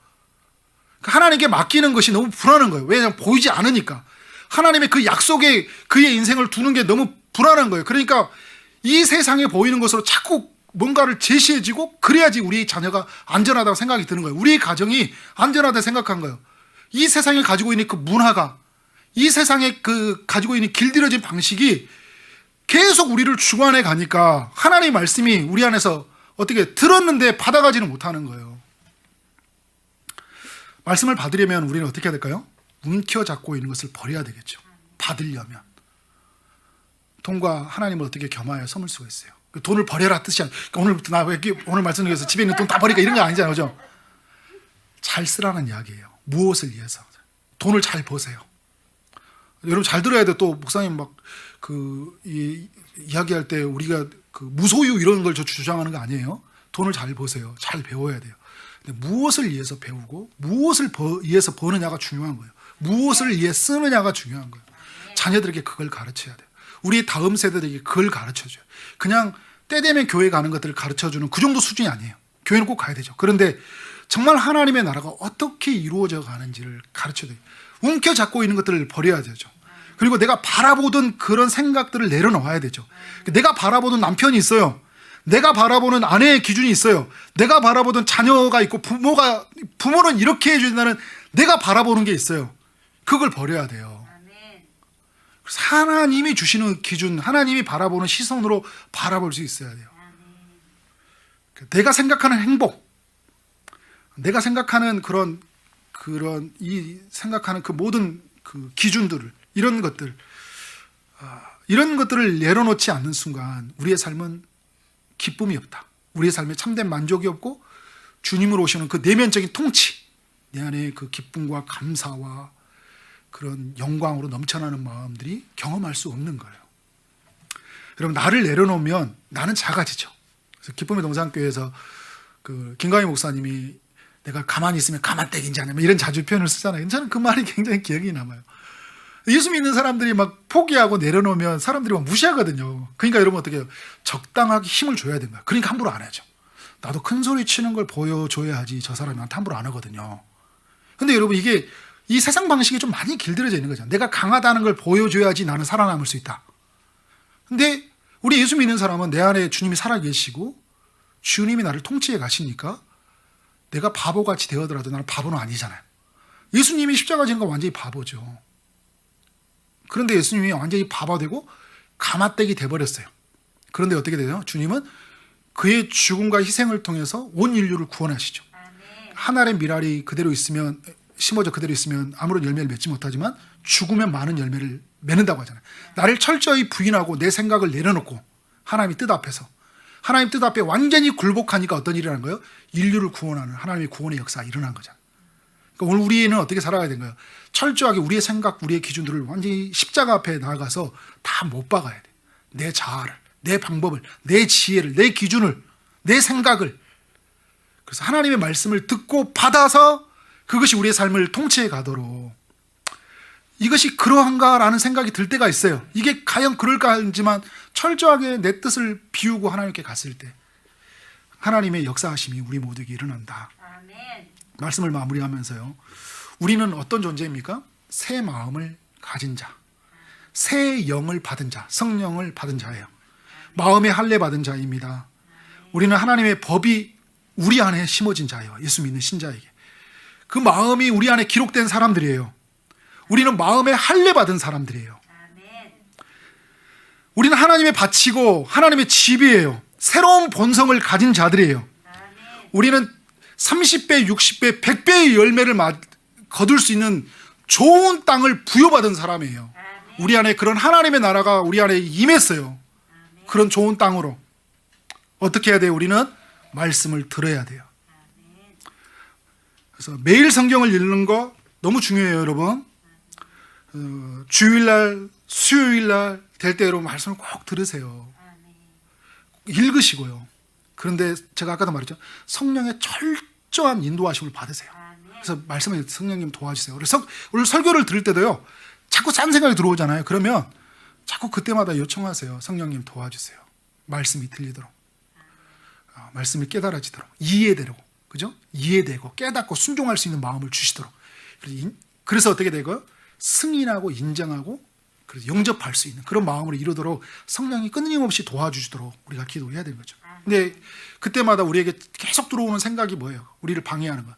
하나님께 맡기는 것이 너무 불안한 거예요. 왜냐하면 보이지 않으니까. 하나님의 그 약속에 그의 인생을 두는 게 너무 불안한 거예요. 그러니까 이 세상에 보이는 것으로 자꾸 뭔가를 제시해지고 그래야지 우리 자녀가 안전하다고 생각이 드는 거예요. 우리 가정이 안전하다고 생각한 거예요. 이 세상에 가지고 있는 그 문화가 이 세상에 그 가지고 있는 길들여진 방식이 계속 우리를 주관해 가니까 하나님의 말씀이 우리 안에서 어떻게 들었는데 받아가지는 못하는 거예요. 말씀을 받으려면 우리는 어떻게 해야 될까요? 움켜잡고 있는 것을 버려야 되겠죠. 받으려면. 돈과 하나님을 어떻게 겸하여 섬을 수가 있어요. 돈을 버려라 뜻이 아니에요. 오늘 말씀 중에서 집에 있는 돈 다 버리니까 이런 거 아니잖아요. 그죠? 잘 쓰라는 이야기예요. 무엇을 위해서? 돈을 잘 버세요. 여러분 잘 들어야 돼. 또 목사님 막 이야기할 때 우리가 그 무소유 이런 걸 주장하는 거 아니에요. 돈을 잘 버세요. 잘 배워야 돼요. 근데 무엇을 위해서 배우고 무엇을 위해서 버느냐가 중요한 거예요. 무엇을 위해 쓰느냐가 중요한 거예요. 자녀들에게 그걸 가르쳐야 돼요. 우리 다음 세대들에게 그걸 가르쳐줘요. 그냥 때 되면 교회 가는 것들을 가르쳐주는 그 정도 수준이 아니에요. 교회는 꼭 가야 되죠. 그런데 정말 하나님의 나라가 어떻게 이루어져 가는지를 가르쳐야 돼요. 움켜잡고 있는 것들을 버려야 되죠. 그리고 내가 바라보던 그런 생각들을 내려놓아야 되죠. 내가 바라보는 남편이 있어요. 내가 바라보는 아내의 기준이 있어요. 내가 바라보던 자녀가 있고 부모는 이렇게 해준다는 내가 바라보는 게 있어요. 그걸 버려야 돼요. 그래서 하나님이 주시는 기준, 하나님이 바라보는 시선으로 바라볼 수 있어야 돼요. 내가 생각하는 행복, 내가 생각하는 그런 생각하는 그 모든 그 기준들을 이런 것들을 내려놓지 않는 순간 우리의 삶은 기쁨이 없다. 우리의 삶에 참된 만족이 없고 주님으로 오시는 그 내면적인 통치, 내 안에 그 기쁨과 감사와 그런 영광으로 넘쳐나는 마음들이 경험할 수 없는 거예요. 여러분 나를 내려놓으면 나는 작아지죠. 그래서 기쁨의 동산교회에서 그 김광희 목사님이 내가 가만히 있으면 가만떼기인지 아니면 이런 자주 표현을 쓰잖아요. 저는 그 말이 굉장히 기억이 남아요. 예수 믿는 사람들이 막 포기하고 내려놓으면 사람들이 막 무시하거든요. 그러니까 여러분 어떻게 해요? 적당하게 힘을 줘야 됩니다. 그러니까 함부로 안 하죠. 나도 큰 소리 치는 걸 보여줘야 하지 저 사람한테 함부로 안 하거든요. 근데 여러분 이게 이 세상 방식이 좀 많이 길들여져 있는 거죠. 내가 강하다는 걸 보여줘야지 나는 살아남을 수 있다. 근데 우리 예수 믿는 사람은 내 안에 주님이 살아계시고 주님이 나를 통치해 가시니까 내가 바보같이 되어더라도 나는 바보는 아니잖아요. 예수님이 십자가 지는 건 완전히 바보죠. 그런데 예수님이 완전히 바보 되고 가마떼기 돼버렸어요. 그런데 어떻게 돼요? 주님은 그의 죽음과 희생을 통해서 온 인류를 구원하시죠. 한 알의 밀알이 그대로 있으면, 심어져 그대로 있으면 아무런 열매를 맺지 못하지만 죽으면 많은 열매를 맺는다고 하잖아요. 나를 철저히 부인하고 내 생각을 내려놓고 하나님의 뜻 앞에서, 하나님 뜻 앞에 완전히 굴복하니까 어떤 일이 일어난 거예요? 인류를 구원하는 하나님의 구원의 역사가 일어난 거잖아요. 그러니까 오늘 우리는 어떻게 살아가야 되는 거예요? 철저하게 우리의 생각, 우리의 기준들을 완전히 십자가 앞에 나아가서 다 못 박아야 돼. 내 자아를, 내 방법을, 내 지혜를, 내 기준을, 내 생각을. 그래서 하나님의 말씀을 듣고 받아서 그것이 우리의 삶을 통치해 가도록, 이것이 그러한가라는 생각이 들 때가 있어요. 이게 과연 그럴까 하지만 철저하게 내 뜻을 비우고 하나님께 갔을 때 하나님의 역사하심이 우리 모두에게 일어난다. 아멘. 말씀을 마무리하면서요, 우리는 어떤 존재입니까? 새 마음을 가진 자, 새 영을 받은 자, 성령을 받은 자예요. 마음의 할례 받은 자입니다. 우리는 하나님의 법이 우리 안에 심어진 자예요. 예수 믿는 신자에게. 그 마음이 우리 안에 기록된 사람들이에요. 우리는 마음의 할례 받은 사람들이에요. 아멘. 우리는 하나님의 바치고 하나님의 집이에요. 새로운 본성을 가진 자들이에요. 아멘. 우리는 30배, 60배, 100배의 열매를 거둘 수 있는 좋은 땅을 부여받은 사람이에요. 아멘. 우리 안에 그런 하나님의 나라가 우리 안에 임했어요. 아멘. 그런 좋은 땅으로. 어떻게 해야 돼요? 우리는 말씀을 들어야 돼요. 아멘. 그래서 매일 성경을 읽는 거 너무 중요해요, 여러분. 주일날, 수요일날 될 때 여러분 말씀을 꼭 들으세요. 아멘. 읽으시고요. 그런데 제가 아까도 말했죠. 성령의 철저한 인도하심을 받으세요. 아멘. 그래서 말씀을 성령님 도와주세요. 그래서 오늘 설교를 들을 때도요, 자꾸 딴 생각이 들어오잖아요. 그러면 자꾸 그때마다 요청하세요. 성령님 도와주세요. 말씀이 들리도록, 말씀이 깨달아지도록, 이해되도록, 그죠? 이해되고 깨닫고 순종할 수 있는 마음을 주시도록. 그래서 어떻게 되고요? 승인하고 인정하고 그래서 영접할 수 있는 그런 마음으로 이루도록 성령이 끊임없이 도와주시도록 우리가 기도해야 되는 거죠. 근데 그때마다 우리에게 계속 들어오는 생각이 뭐예요? 우리를 방해하는 거.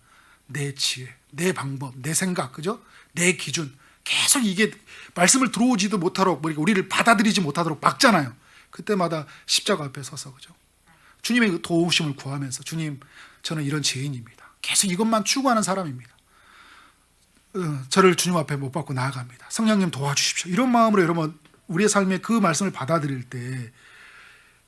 내 지혜, 내 방법, 내 생각, 그죠? 내 기준. 계속 이게 말씀을 들어오지도 못하도록, 우리를 받아들이지 못하도록 막잖아요. 그때마다 십자가 앞에 서서, 그죠? 주님의 도우심을 구하면서, 주님, 저는 이런 죄인입니다. 계속 이것만 추구하는 사람입니다. 저를 주님 앞에 못 받고 나아갑니다. 성령님 도와주십시오. 이런 마음으로 여러분 우리의 삶에 그 말씀을 받아들일 때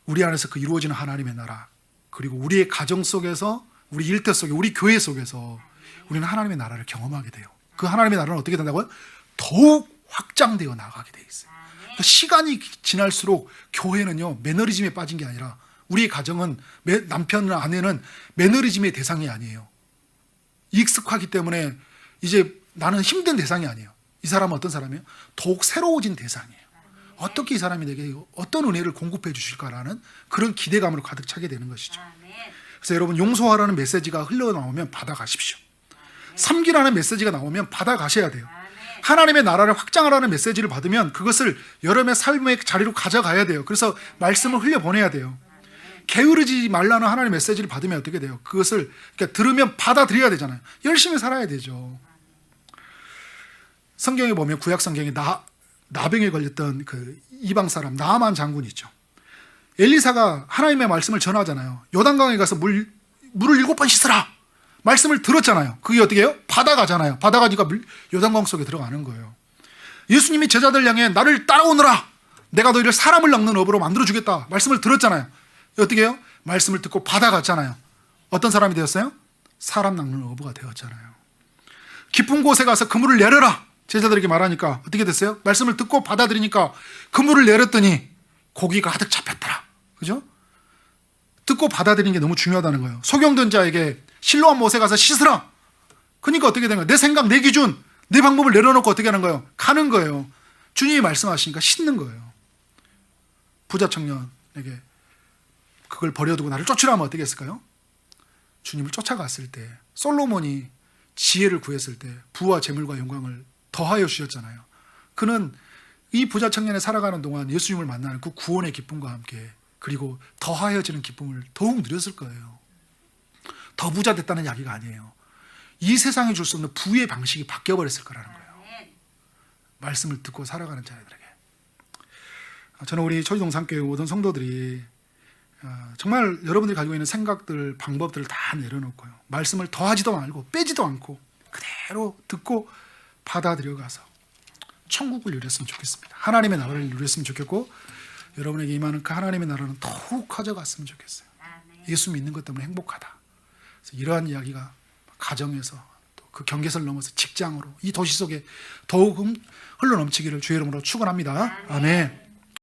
우리 안에서 그 이루어지는 하나님의 나라, 그리고 우리의 가정 속에서, 우리 일터 속에, 우리 교회 속에서 우리는 하나님의 나라를 경험하게 돼요. 그 하나님의 나라는 어떻게 된다고요? 더욱 확장되어 나가게 돼 있어요. 그러니까 시간이 지날수록 교회는요, 매너리즘에 빠진 게 아니라, 우리의 가정은, 남편이나 아내는 매너리즘의 대상이 아니에요. 익숙하기 때문에 이제 나는 힘든 대상이 아니에요. 이 사람은 어떤 사람이에요? 더욱 새로워진 대상이에요. 어떻게 이 사람이 내게 어떤 은혜를 공급해 주실까라는 그런 기대감으로 가득 차게 되는 것이죠. 그래서 여러분, 용서하라는 메시지가 흘러나오면 받아가십시오. 섬기라는 메시지가 나오면 받아가셔야 돼요. 하나님의 나라를 확장하라는 메시지를 받으면 그것을 여러분의 삶의 자리로 가져가야 돼요. 그래서 말씀을 흘려보내야 돼요. 게으르지 말라는 하나님의 메시지를 받으면 어떻게 돼요? 그것을 그러니까 들으면 받아들여야 되잖아요. 열심히 살아야 되죠. 성경에 보면, 구약 성경에 나병에 걸렸던 그 이방 사람 나아만 장군이 있죠. 엘리사가 하나님의 말씀을 전하잖아요. 요단강에 가서 물을 7번 씻으라. 말씀을 들었잖아요. 그게 어떻게 해요? 받아가잖아요. 받아가니까 요단강 속에 들어가는 거예요. 예수님이 제자들 향해 나를 따라오너라. 내가 너희를 사람을 낚는 어부로 만들어주겠다. 말씀을 들었잖아요. 어떻게 해요? 말씀을 듣고 받아갔잖아요. 어떤 사람이 되었어요? 사람 낚는 어부가 되었잖아요. 깊은 곳에 가서 그물을 내려라. 제자들에게 말하니까 어떻게 됐어요? 말씀을 듣고 받아들이니까 그물을 내렸더니 고기가 가득 잡혔더라. 그죠? 듣고 받아들이는 게 너무 중요하다는 거예요. 소경된 자에게 실로암 못에 가서 씻으라. 그러니까 어떻게 된 거예요? 내 생각, 내 기준, 내 방법을 내려놓고 어떻게 하는 거예요? 가는 거예요. 주님이 말씀하시니까 씻는 거예요. 부자 청년에게 그걸 버려두고 나를 쫓으라 하면 어떻게 했을까요? 주님을 쫓아갔을 때, 솔로몬이 지혜를 구했을 때 부와 재물과 영광을 더하여 주셨잖아요. 그는 이 부자 청년에 살아가는 동안 예수님을 만나는 그 구원의 기쁨과 함께, 그리고 더하여지는 기쁨을 더욱 누렸을 거예요. 더 부자 됐다는 이야기가 아니에요. 이 세상이 줄 수 없는 부의 방식이 바뀌어 버렸을 거라는 거예요. 아멘. 말씀을 듣고 살아가는 자들에게. 저는 우리 초지동산교회 모든 성도들이 정말 여러분들이 가지고 있는 생각들, 방법들을 다 내려놓고요. 말씀을 더하지도 말고 빼지도 않고 그대로 듣고 받아들여가서 천국을 누렸으면 좋겠습니다. 하나님의 나라를 누렸으면 좋겠고 여러분에게 임하는 그 하나님의 나라는 더욱 커져갔으면 좋겠어요. 아멘. 예수 믿는 것 때문에 행복하다. 그래서 이러한 이야기가 가정에서 또 그 경계선을 넘어서 직장으로 이 도시 속에 더욱 흘러넘치기를 주의 이름으로 축원합니다. 아멘.